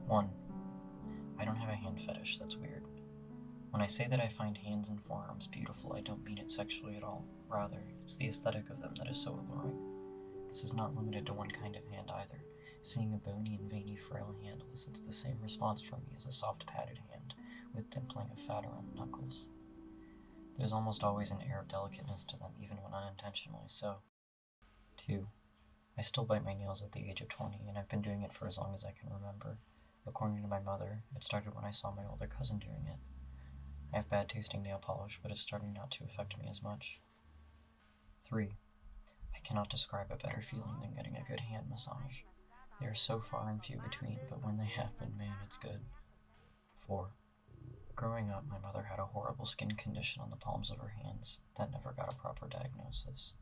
1. I don't have a hand fetish, that's weird. When I say that I find hands and forearms beautiful, I don't mean it sexually at all. Rather, it's the aesthetic of them that is so alluring. This is not limited to one kind of hand either. Seeing a bony and veiny frail hand elicits the same response from me as a soft padded hand, with dimpling of fat around the knuckles. There's almost always an air of delicateness to them, even when unintentionally so. 2. I still bite my nails at the age of 20, and I've been doing it for as long as I can remember. According to my mother, it started when I saw my older cousin doing it. I have bad tasting nail polish, but it's starting not to affect me as much. 3. I cannot describe a better feeling than getting a good hand massage. They are so far and few between, but when they happen, man, it's good. 4. Growing up, my mother had a horrible skin condition on the palms of her hands that never got a proper diagnosis.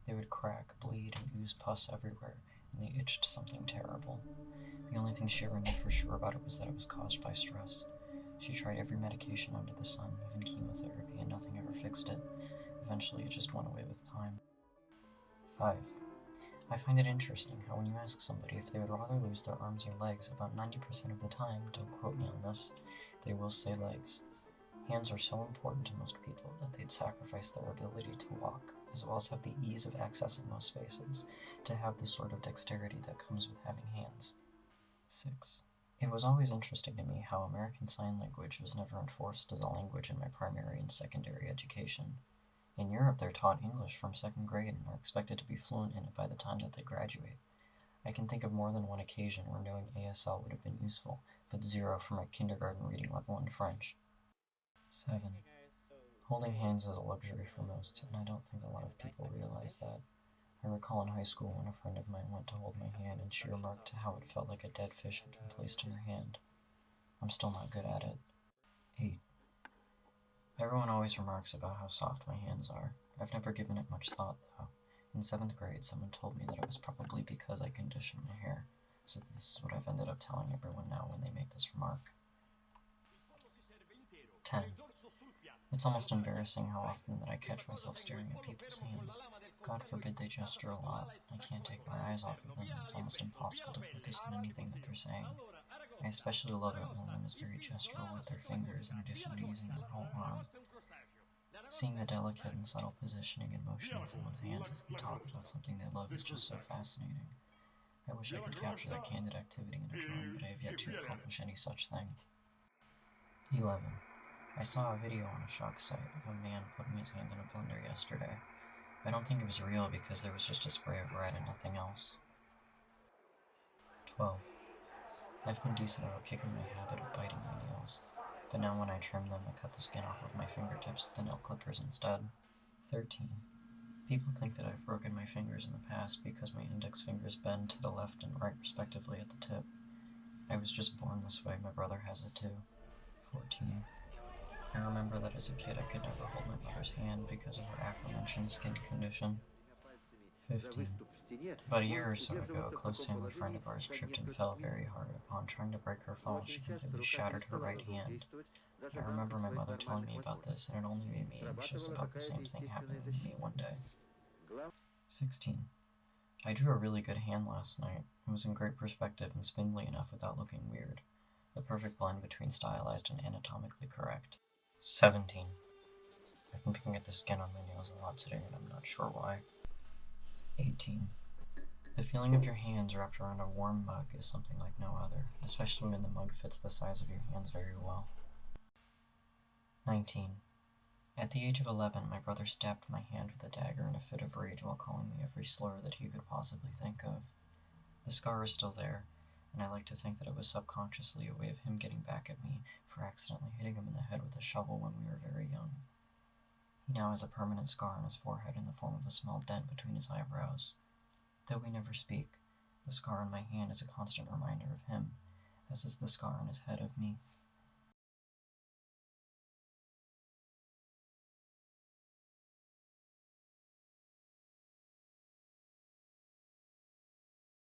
They would crack, bleed, and ooze pus everywhere, and they itched something terrible. The only thing she ever knew for sure about it was that it was caused by stress. She tried every medication under the sun, even chemotherapy, and nothing ever fixed it. Eventually, it just went away with time. 5. I find it interesting how when you ask somebody if they would rather lose their arms or legs, about 90% of the time, don't quote me on this, they will say legs. Hands are so important to most people that they'd sacrifice their ability to walk, as well as have the ease of accessing those spaces, to have the sort of dexterity that comes with having hands. 6. It was always interesting to me how American Sign Language was never enforced as a language in my primary and secondary education. In Europe, they're taught English from 2nd grade and are expected to be fluent in it by the time that they graduate. I can think of more than one occasion where knowing ASL would have been useful, but 0 for my kindergarten reading level in French. 7. Holding hands is a luxury for most, and I don't think a lot of people realize that. I recall in high school when a friend of mine went to hold my hand and she remarked how it felt like a dead fish had been placed in her hand. I'm still not good at it. 8. Everyone always remarks about how soft my hands are. I've never given it much thought, though. In 7th grade, someone told me that it was probably because I conditioned my hair, so this is what I've ended up telling everyone now when they make this remark. 10. It's almost embarrassing how often that I catch myself staring at people's hands. God forbid they gesture a lot. I can't take my eyes off of them, and it's almost impossible to focus on anything that they're saying. I especially love it when one is very gestural with their fingers in addition to using their whole arm. Seeing the delicate and subtle positioning and motion in someone's hands as they talk about something they love is just so fascinating. I wish I could capture that candid activity in a drawing, but I have yet to accomplish any such thing. 11. I saw a video on a shock site of a man putting his hand in a blender yesterday. I don't think it was real because there was just a spray of red and nothing else. 12. I've been decent about kicking my habit of biting my nails, but now when I trim them, I cut the skin off of my fingertips with the nail clippers instead. 13. People think that I've broken my fingers in the past because my index fingers bend to the left and right respectively at the tip. I was just born this way, my brother has it too. 14. I remember that as a kid I could never hold my mother's hand because of her aforementioned skin condition. 15. About a year or so ago, a close family friend of ours tripped and fell very hard. Upon trying to break her fall, she completely shattered her right hand. I remember my mother telling me about this, and it only made me anxious about the same thing happening to me one day. 16. I drew a really good hand last night. It was in great perspective and spindly enough without looking weird. The perfect blend between stylized and anatomically correct. 17. I've been picking at the skin on my nails a lot today, and I'm not sure why. 18. The feeling of your hands wrapped around a warm mug is something like no other, especially when the mug fits the size of your hands very well. 19. At the age of 11, my brother stabbed my hand with a dagger in a fit of rage while calling me every slur that he could possibly think of. The scar is still there, and I like to think that it was subconsciously a way of him getting back at me for accidentally hitting him in the head with a shovel when we were very young. He now has a permanent scar on his forehead in the form of a small dent between his eyebrows. Though we never speak, the scar on my hand is a constant reminder of him, as is the scar on his head of me.